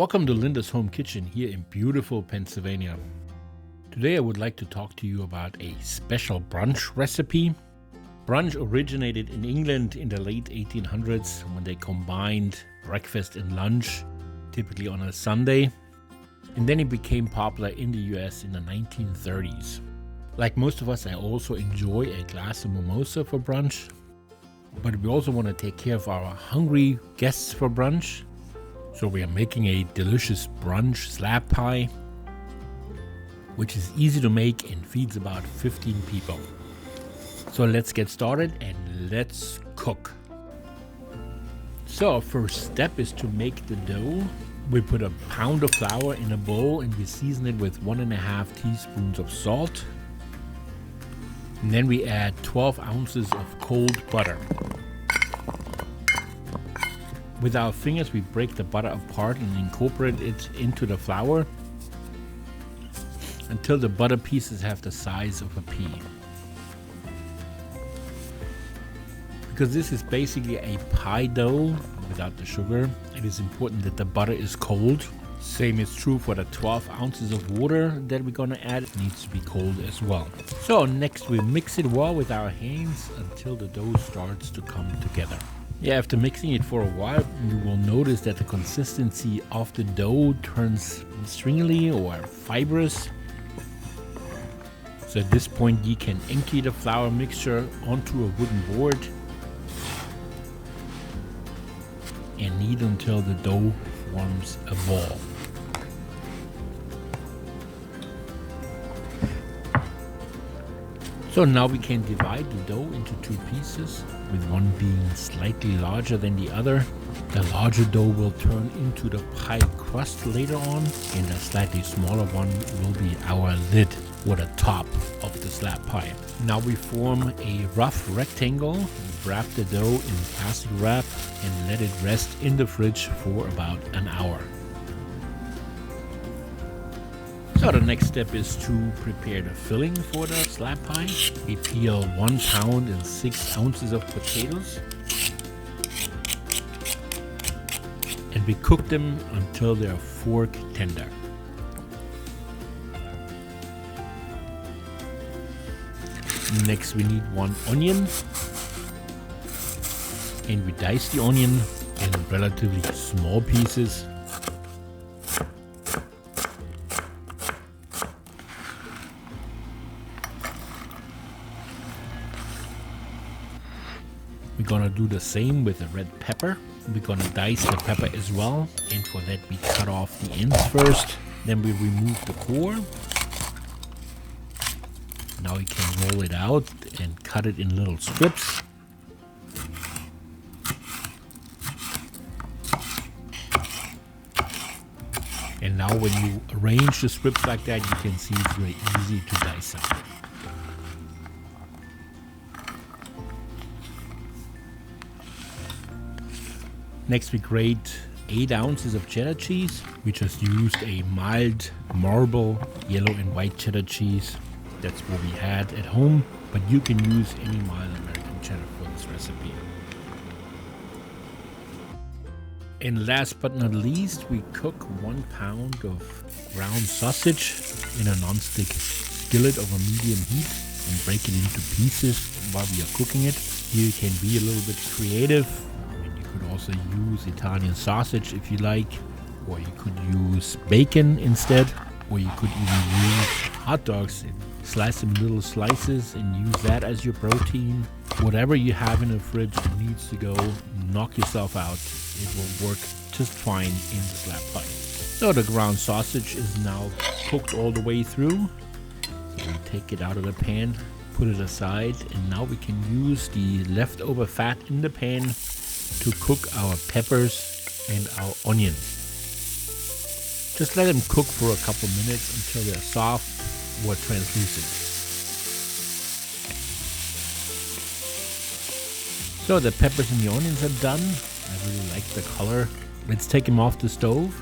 Welcome to Linda's Home Kitchen here in beautiful Pennsylvania. Today I would like to talk to you about a special brunch recipe. Brunch originated in England in the late 1800s when they combined breakfast and lunch, typically on a Sunday. And then it became popular in the US in the 1930s. Like most of us, I also enjoy a glass of mimosa for brunch. But we also want to take care of our hungry guests for brunch. So we are making a delicious brunch slab pie, which is easy to make and feeds about 15 people. So let's get started and let's cook. So our first step is to make the dough. We put a pound of flour in a bowl and we season it with 1.5 teaspoons of salt. And then we add 12 ounces of cold butter. With our fingers, we break the butter apart and incorporate it into the flour until the butter pieces have the size of a pea. Because this is basically a pie dough without the sugar, it is important that the butter is cold. Same is true for the 12 ounces of water that we're gonna add. It needs to be cold as well. So next we mix it well with our hands until the dough starts to come together. After mixing it for a while, you will notice that the consistency of the dough turns stringly or fibrous. So at this point you can empty the flour mixture onto a wooden board and knead until the dough forms a ball. So now we can divide the dough into two pieces, with one being slightly larger than the other. The larger dough will turn into the pie crust later on, and the slightly smaller one will be our lid or the top of the slab pie. Now we form a rough rectangle, wrap the dough in plastic wrap, and let it rest in the fridge for about an hour. So the next step is to prepare the filling for the slab pie. We peel 1 pound and 6 ounces of potatoes. And we cook them until they are fork tender. Next we need 1 onion. And we dice the onion in relatively small pieces. We're gonna do the same with the red pepper. We're gonna dice the pepper as well, and for that we cut off the ends first. Then we remove the core. Now we can roll it out and cut it in little strips. And now when you arrange the strips like that, you can see it's very easy to dice them. Next we grate 8 ounces of cheddar cheese. We just used a mild marble yellow and white cheddar cheese. That's what we had at home, but you can use any mild American cheddar for this recipe. And last but not least, we cook 1 pound of ground sausage in a non-stick skillet over medium heat and break it into pieces while we are cooking it. Here you can be a little bit creative. You could also use Italian sausage if you like, or you could use bacon instead, or you could even use hot dogs and slice them in little slices and use that as your protein. Whatever you have in the fridge that needs to go, knock yourself out. It will work just fine in the slab pie. So the ground sausage is now cooked all the way through. So we take it out of the pan, put it aside, and now we can use the leftover fat in the pan to cook our peppers and our onion. Just let them cook for a couple minutes until they're soft or translucent. So the peppers and the onions are done. I really like the color. Let's take them off the stove.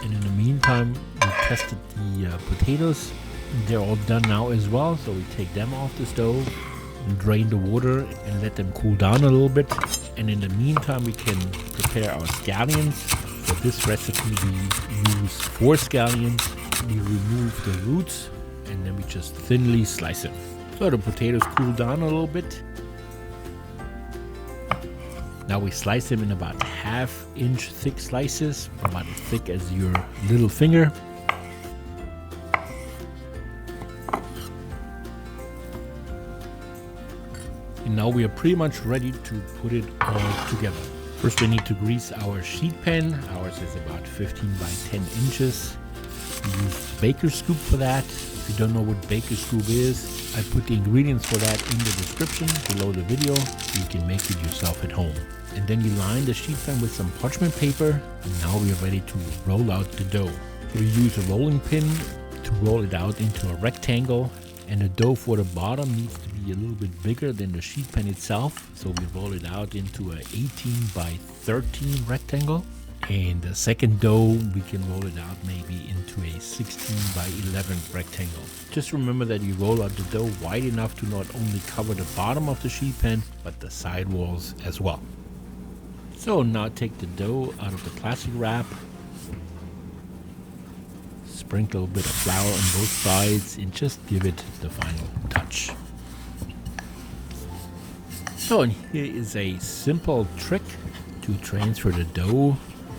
And in the meantime, we tested the potatoes. They're all done now as well, so we take them off the stove. drain the water and let them cool down a little bit. And in the meantime, we can prepare our scallions. For this recipe, we use 4 scallions. We remove the roots and then we just thinly slice them. So the potatoes cool down a little bit. Now we slice them in about 1/2 inch thick slices, about as thick as your little finger. And now we are pretty much ready to put it all together. First we need to grease our sheet pan. Ours is about 15 by 10 inches. We use baker's scoop for that. If you don't know what baker's scoop is, I put the ingredients for that in the description below the video. You can make it yourself at home. And then you line the sheet pan with some parchment paper. And now we are ready to roll out the dough. So we use a rolling pin to roll it out into a rectangle. And the dough for the bottom needs to be a little bit bigger than the sheet pan itself. So we roll it out into a 18 by 13 rectangle. And the second dough, we can roll it out maybe into a 16 by 11 rectangle. Just remember that you roll out the dough wide enough to not only cover the bottom of the sheet pan, but the side walls as well. So now take the dough out of the plastic wrap. Sprinkle a bit of flour on both sides and just give it the final touch. So and here is a simple trick to transfer the dough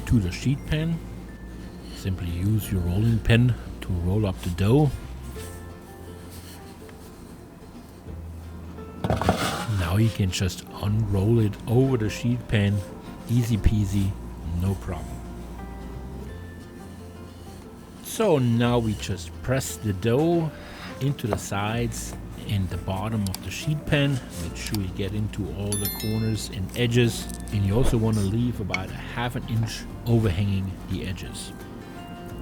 to the sheet pan. Simply use your rolling pin to roll up the dough. Now you can just unroll it over the sheet pan. Easy peasy, no problem. So now we just press the dough into the sides and the bottom of the sheet pan. Make sure you get into all the corners and edges. And you also want to leave about 1/2 inch overhanging the edges.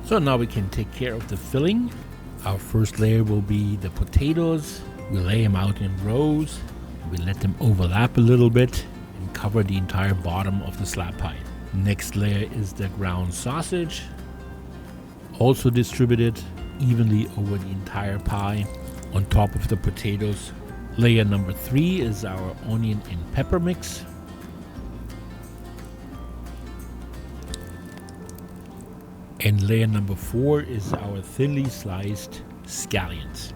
So now we can take care of the filling. Our first layer will be the potatoes. We lay them out in rows. We let them overlap a little bit and cover the entire bottom of the slab pie. Next layer is the ground sausage. Also distributed evenly over the entire pie on top of the potatoes. Layer number 3 is our onion and pepper mix. And layer number 4 is our thinly sliced scallions.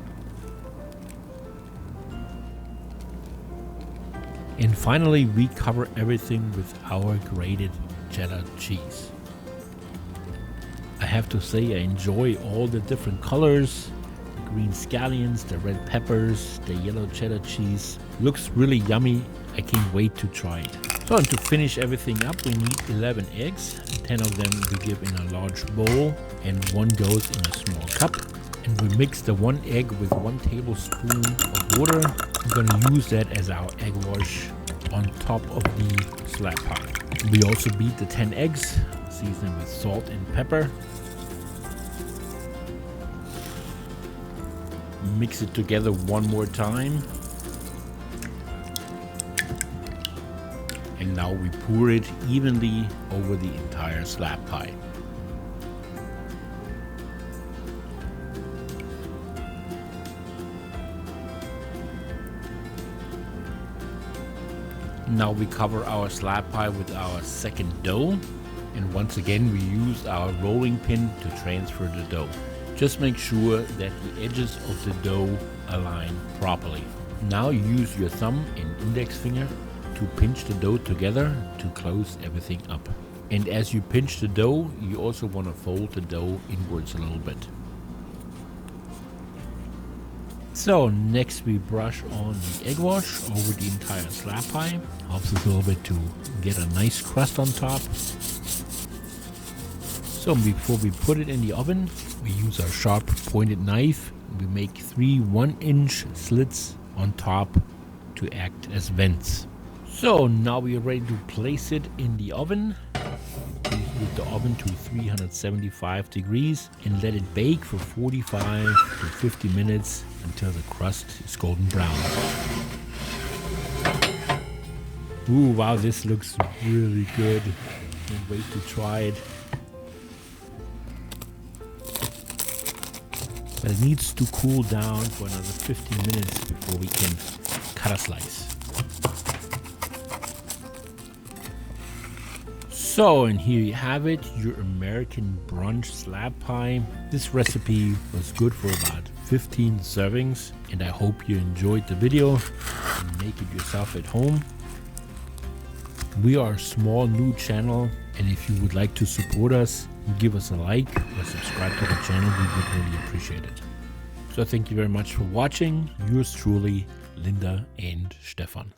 And finally, we cover everything with our grated cheddar cheese. I have to say I enjoy all the different colors. The green scallions, the red peppers, the yellow cheddar cheese. Looks really yummy. I can't wait to try it. So and to finish everything up, we need 11 eggs. 10 of them we give in a large bowl and 1 goes in a small cup. And we mix the 1 egg with 1 tablespoon of water. We're going to use that as our egg wash on top of the slab pie. We also beat the 10 eggs, season with salt and pepper. Mix it together one more time. And now we pour it evenly over the entire slab pie. Now we cover our slab pie with our second dough. And once again, we use our rolling pin to transfer the dough. Just make sure that the edges of the dough align properly. Now use your thumb and index finger to pinch the dough together to close everything up. And as you pinch the dough, you also want to fold the dough inwards a little bit. So next we brush on the egg wash over the entire slab pie. Helps us a little bit to get a nice crust on top. So before we put it in the oven, we use our sharp pointed knife. We make 3 1-inch slits on top to act as vents. So now we are ready to place it in the oven. We heat the oven to 375 degrees and let it bake for 45 to 50 minutes until the crust is golden brown. Ooh, wow, this looks really good. Can't wait to try it. But it needs to cool down for another 15 minutes before we can cut a slice. So, and here you have it, your American brunch slab pie. This recipe was good for about 15 servings, and I hope you enjoyed the video and make it yourself at home. We are a small new channel, and if you would like to support us, give us a like or subscribe to the channel, we would really appreciate it. So thank you very much for watching. Yours truly, Linda and Stefan.